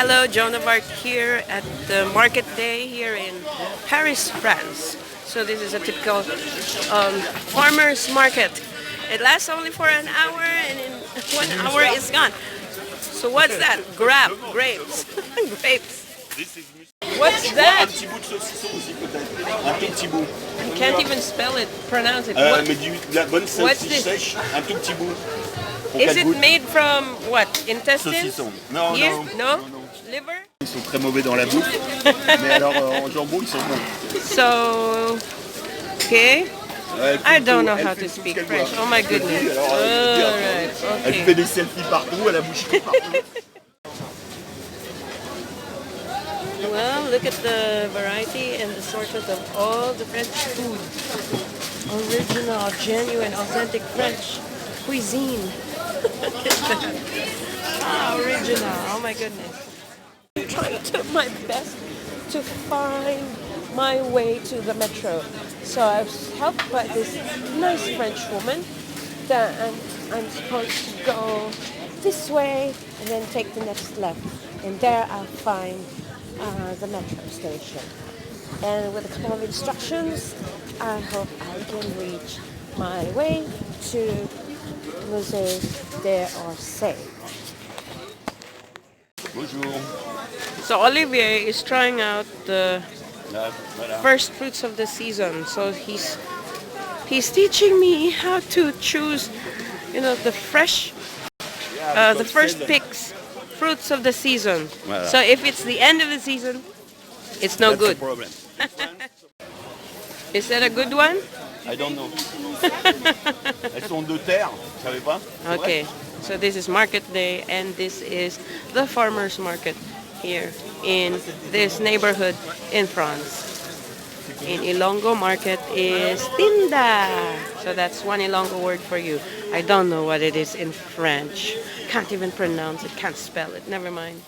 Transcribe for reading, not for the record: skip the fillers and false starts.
Hello, Joan of Arc here at the market day here in Paris, France. So this is a typical farmer's market. It lasts only for an hour and in 1 hour it's gone. So what's that? Grapes. Grapes. What's that? Un petit bout de saucisson aussi peut-être. Un tout petit bout. You can't even spell it, pronounce it. Mais de la bonne What's saucisse this? sèche, un tout petit bout. Is it made from what? Intestines? Saucisson. Non, Here? non, No? non, non. Liver? Ils sont très mauvais dans la bouffe. Mais alors en jambon ils sont bons. So, okay. Ouais, I don't know elle how fait to tout speak ce qu'elle French. doit. Oh my Je te le dis, goodness. alors, je te dis, Alright, elle fait okay. des selfies partout, elle a bouché partout. Well, look at the variety and assortment of all the French food. Original, genuine, authentic French cuisine. Look at that. Ah, original. Oh my goodness. I'm trying to do my best to find my way to the metro. So I was helped by this nice French woman that I'm supposed to go this way and then take the next left. And there I'll find the metro station. And with a couple of instructions, I hope I can reach my way to Musée d'Orsay. Bonjour. So Olivier is trying out the Là, voilà. first fruits of the season. So he's teaching me how to choose, the fresh, the first picks, fruits of the season. Voilà. So if it's the end of the season, it's no That's good. the problem. Is that a good one? I don't know. Elles sont de terre, vous savez pas? C'est vrai? Okay. So this is market day, and this is the farmers market here in this neighborhood in France. In Ilonggo market is TINDA. So that's one Ilonggo word for you. I don't know what it is in French. Can't even pronounce it, can't spell it. Never mind.